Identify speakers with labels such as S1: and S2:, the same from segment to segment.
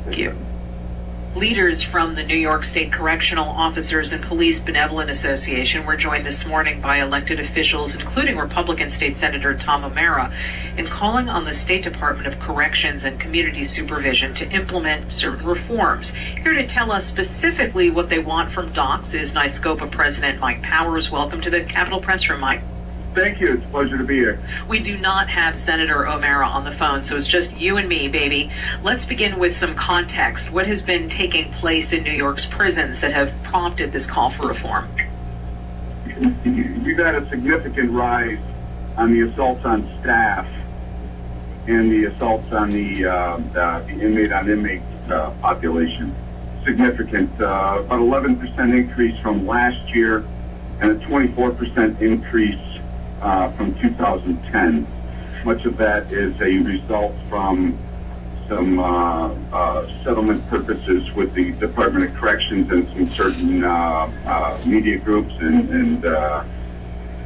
S1: Thank you. Leaders from the New York State Correctional Officers and Police Benevolent Association were joined this morning by elected officials, including Republican State Senator Tom O'Mara, in calling on the State Department of Corrections and Community Supervision to implement certain reforms. Here to tell us specifically what they want from docs is NYSCOPA President Mike Powers. Welcome to the Capitol Press Room, Mike.
S2: Thank you. It's a pleasure to be here.
S1: We do not have Senator O'Mara on the phone, so it's just you and me, baby. Let's begin with some context. What has been taking place in New York's prisons that have prompted this call for reform?
S2: We've had a significant rise on the assaults on staff and the assaults on the inmate-on-inmate population. Significant, about 11% increase from last year and a 24% increase from 2010. Much of that is a result from some settlement purposes with the Department of Corrections and some certain media groups and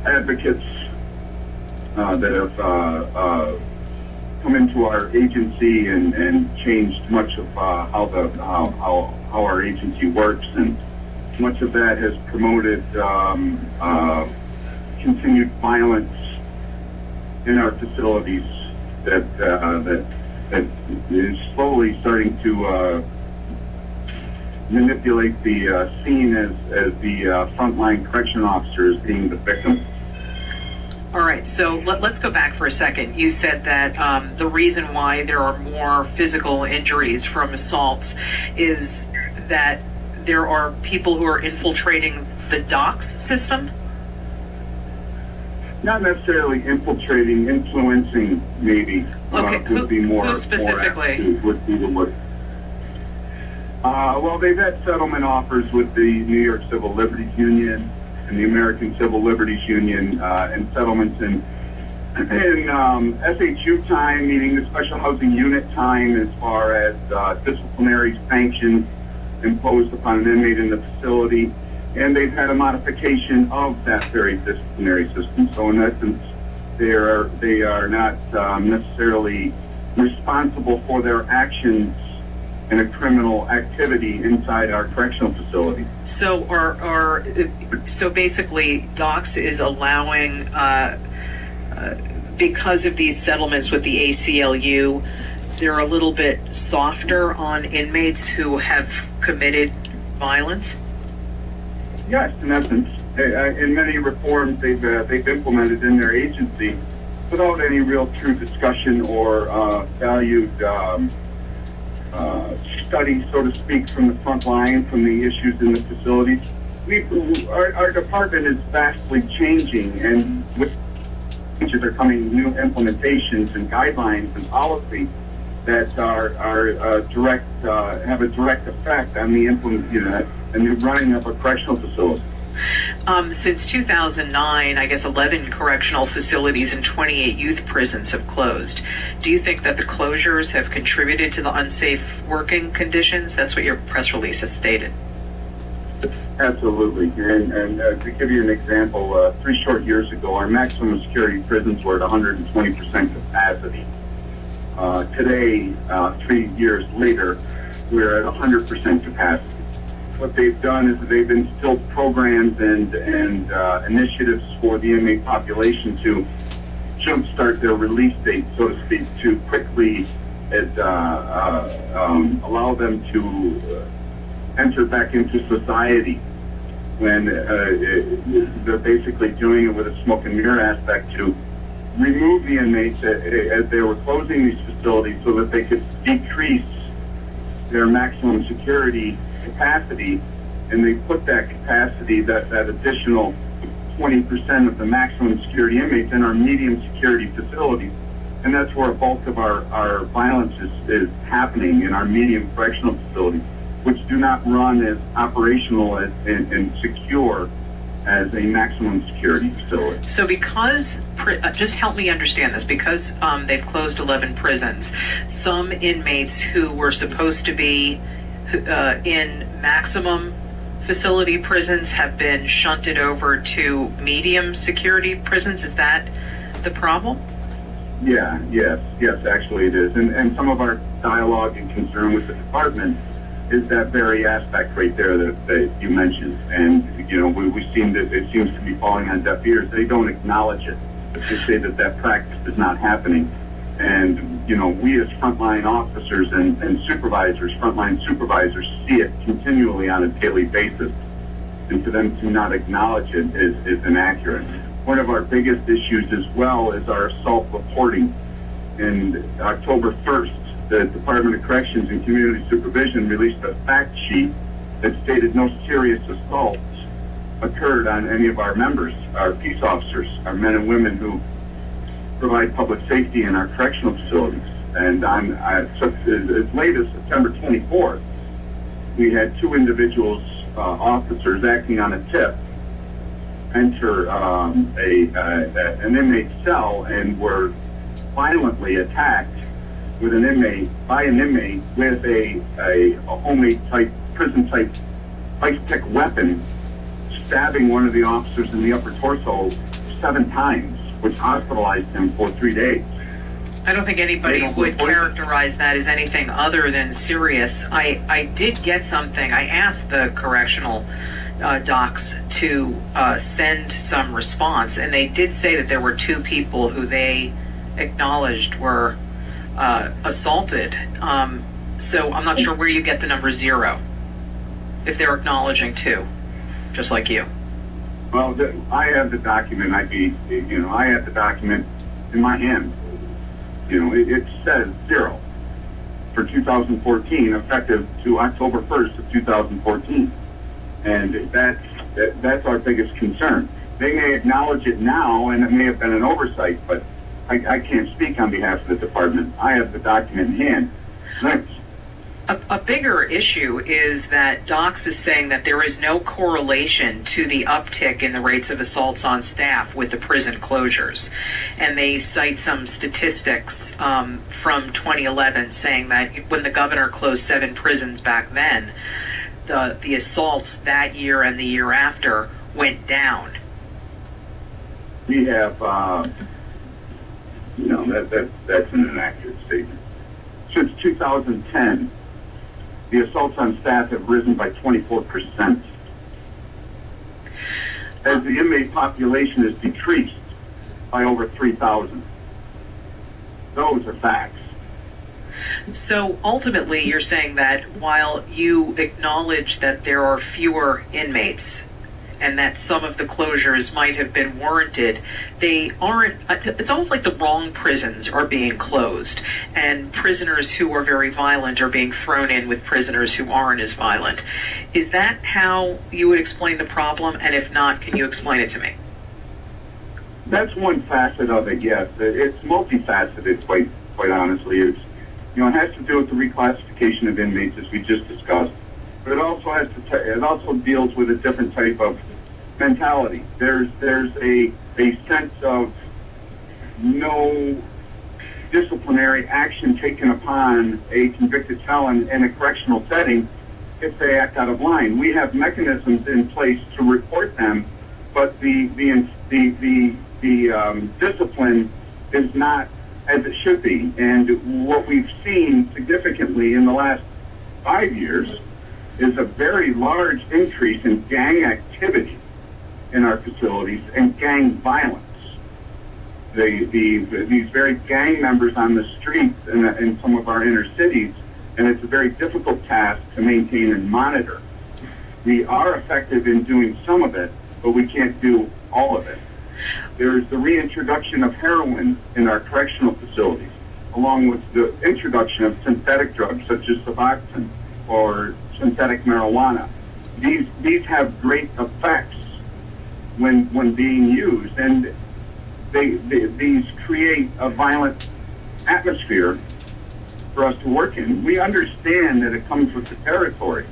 S2: advocates that have come into our agency and changed much of how our agency works, and much of that has promoted continued violence in our facilities that is slowly starting to manipulate the scene as the frontline correction officers being the victim.
S1: All right, so let's go back for a second. You said that the reason why there are more physical injuries from assaults is that there are people who are infiltrating the docs system?
S2: Not necessarily infiltrating, influencing, maybe.
S1: Okay,
S2: would be more,
S1: who specifically?
S2: Would be the word. Well, they've had settlement offers with the New York Civil Liberties Union and the American Civil Liberties Union, and settlements in SHU time, meaning the Special Housing Unit time, as far as disciplinary sanctions imposed upon an inmate in the facility. And they've had a modification of that very disciplinary system. So in essence, they are not necessarily responsible for their actions in a criminal activity inside our correctional facility.
S1: So so basically, docs is allowing, because of these settlements with the ACLU, they're a little bit softer on inmates who have committed violence?
S2: Yes, in essence. In many reforms they've implemented in their agency without any real true discussion or valued study, so to speak, from the front line, from the issues in the facilities. Our department is vastly changing, and with changes are coming new implementations and guidelines and policy that are direct, have a direct effect on the and the running of a correctional facility.
S1: Since 2009, I guess 11 correctional facilities and 28 youth prisons have closed. Do you think that the closures have contributed to the unsafe working conditions? That's what your press release has stated.
S2: Absolutely. And to give you an example, 3 short years ago, our maximum security prisons were at 120% capacity. Today, 3 years later, we're at 100% capacity. What they've done is they've instilled programs and initiatives for the inmate population to jumpstart their release date, so to speak, to quickly allow them to enter back into society, when they're basically doing it with a smoke and mirror aspect to remove the inmates as they were closing these facilities so that they could decrease their maximum security capacity, and they put that capacity, that additional 20% of the maximum security inmates in our medium security facilities. And that's where a bulk of our violence is happening, in our medium correctional facilities, which do not run as operational and secure as a maximum security facility.
S1: So because, just help me understand this, because they've closed 11 prisons, some inmates who were supposed to be in maximum facility prisons have been shunted over to medium security prisons. Is that the problem?
S2: Yes, actually it is. And some of our dialogue and concern with the department is that very aspect right there that you mentioned. And, we seem that it seems to be falling on deaf ears. They don't acknowledge it. They say that practice is not happening. And, we as frontline officers and frontline supervisors see it continually on a daily basis. And for them to not acknowledge it is inaccurate. One of our biggest issues as well is our assault reporting. And October 1st, the Department of Corrections and Community Supervision released a fact sheet that stated no serious assaults occurred on any of our members, our peace officers, our men and women who provide public safety in our correctional facilities. And as late as September 24th, we had two individuals, officers acting on a tip, enter an inmate cell and were violently attacked with an inmate with a homemade type prison type ice pick weapon, stabbing one of the officers in the upper torso 7 times, which hospitalized him for 3 days.
S1: I don't think anybody would characterize that as anything other than serious. I did get something. I asked the correctional docs to send some response, and they did say that there were 2 people who they acknowledged were assaulted. So I'm not sure where you get the number 0 if they're acknowledging 2, just like you.
S2: Well, I have the document. I have the document in my hand. It says 0 for 2014, effective to October 1st of 2014. And that's our biggest concern. They may acknowledge it now, and it may have been an oversight, but I can't speak on behalf of the department. I have the document in hand. Thanks.
S1: A bigger issue is that Docs is saying that there is no correlation to the uptick in the rates of assaults on staff with the prison closures. And they cite some statistics from 2011 saying that when the governor closed 7 prisons back then, the assaults that year and the year after went down.
S2: We have, that's an inaccurate statement. Since 2010, the assaults on staff have risen by 24%. As the inmate population has decreased by over 3,000. Those are facts.
S1: So ultimately, you're saying that while you acknowledge that there are fewer inmates and that some of the closures might have been warranted, they aren't. It's almost like the wrong prisons are being closed, and prisoners who are very violent are being thrown in with prisoners who aren't as violent. Is that how you would explain the problem? And if not, can you explain it to me?
S2: That's one facet of it, yes. It's multifaceted, quite honestly. It has to do with the reclassification of inmates, as we just discussed. But it also deals with a different type of mentality. There's a sense of no disciplinary action taken upon a convicted felon in a correctional setting if they act out of line. We have mechanisms in place to report them, but the discipline is not as it should be. And what we've seen significantly in the last 5 years is a very large increase in gang activity in our facilities and gang violence. These very gang members on the streets in some of our inner cities, and it's a very difficult task to maintain and monitor. We are effective in doing some of it, but we can't do all of it. There's the reintroduction of heroin in our correctional facilities, along with the introduction of synthetic drugs such as Suboxone or synthetic marijuana. These have great effects when being used, and these create a violent atmosphere for us to work in. We understand that it comes with the territory,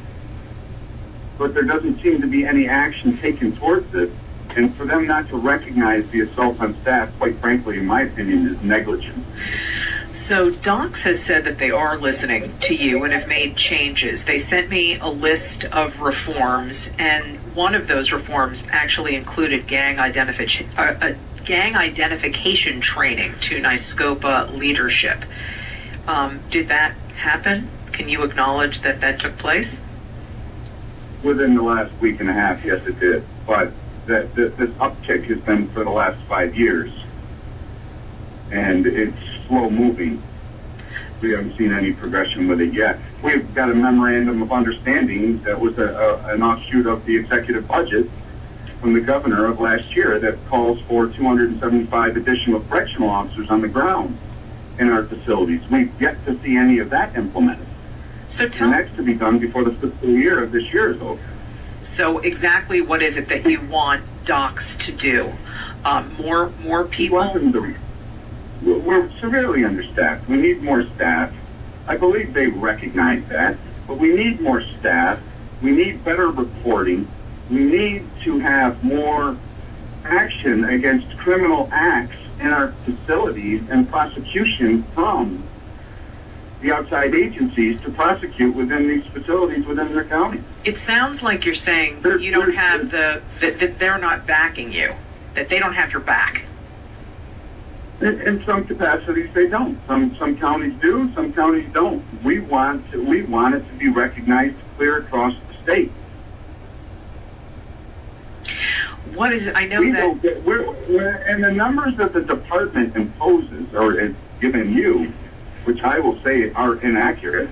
S2: but there doesn't seem to be any action taken towards it. And for them not to recognize the assault on staff, quite frankly, in my opinion, is negligent.
S1: So Docs has said that they are listening to you and have made changes. They sent me a list of reforms, and one of those reforms actually included gang identification gang identification training to NYSCOPA leadership. Did that happen? Can you acknowledge that that took place?
S2: Within the last week and a half, yes, it did. But this uptick has been for the last 5 years, and it's slow moving. We haven't seen any progression with it yet. We've got a memorandum of understanding that was an offshoot of the executive budget from the governor of last year that calls for 275 additional correctional officers on the ground in our facilities. We've yet to see any of that implemented.
S1: So
S2: and that's to be done before the fiscal year of this year is over.
S1: So exactly what is it that you want docs to do? More people?
S2: We're severely understaffed. We need more staff. I believe they recognize that, but we need more staff. We need better reporting. We need to have more action against criminal acts in our facilities and prosecution from the outside agencies to prosecute within these facilities within their county.
S1: It sounds like you're saying you don't have that they're not backing you, that they don't have your back.
S2: In some capacities, they don't. Some counties do, some counties don't. We want it to be recognized clear across the state.
S1: What is? I know that
S2: and the numbers that the department imposes or is given you, which I will say are inaccurate.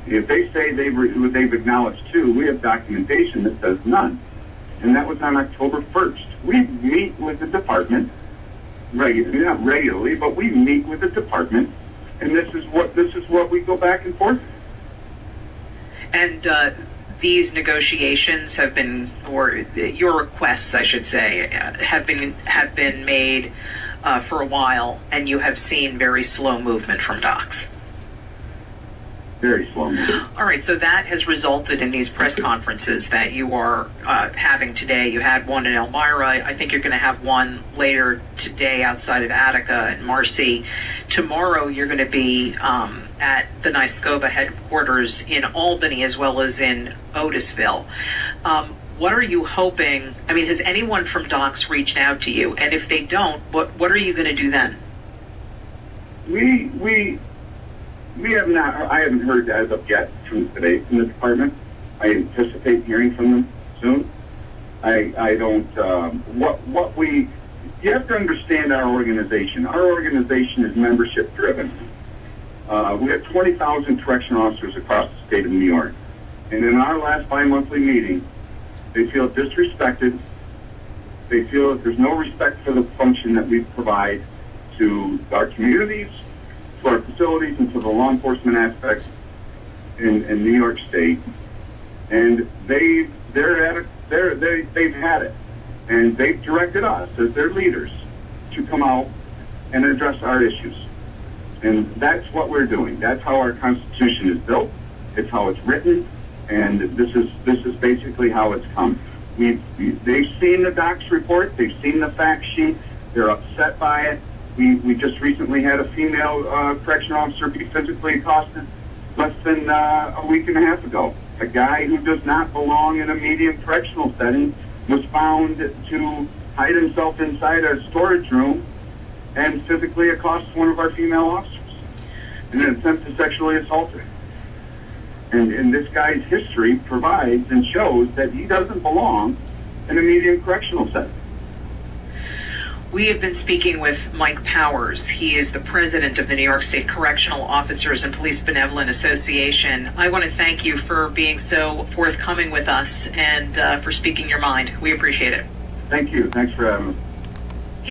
S2: If they say they've acknowledged two, we have documentation that says none, and that was on October 1st. We meet with the department regularly, not regularly, but we meet with the department, and this is what we go back and forth.
S1: And these negotiations have been, or your requests, I should say, have been made for a while, and you have seen very slow movement from docs.
S2: Very slow movement.
S1: All right, so that has resulted in these press conferences that you are having today. You had one in Elmira. I think you're going to have one later today outside of Attica and Marcy. Tomorrow you're going to be at the NYSCOPA headquarters in Albany as well as in Otisville. What are you hoping? I mean, has anyone from docs reached out to you? And if they don't, what are you going to do then?
S2: We have not. I haven't heard as of yet from today from the department. I anticipate hearing from them soon. I don't. You have to understand our organization. Our organization is membership driven. We have 20,000 correctional officers across the state of New York, and in our last bi-monthly meeting, they feel disrespected. They feel that there's no respect for the function that we provide to our communities, to our facilities, and to the law enforcement aspects in New York State. And they've had it, and they've directed us as their leaders to come out and address our issues. And that's what we're doing. That's how our Constitution is built. It's how it's written, and this is basically how it's come. They've seen the docs report. They've seen the fact sheet. They're upset by it. We just recently had a female correctional officer be physically accosted less than a week and a half ago. A guy who does not belong in a medium correctional setting was found to hide himself inside a storage room and physically accost one of our female officers in an attempt to sexually assault her. And this guy's history provides and shows that he doesn't belong in a medium correctional setting.
S1: We have been speaking with Mike Powers. He is the president of the New York State Correctional Officers and Police Benevolent Association. I want to thank you for being so forthcoming with us and for speaking your mind. We appreciate it.
S2: Thank you. Thanks for having us.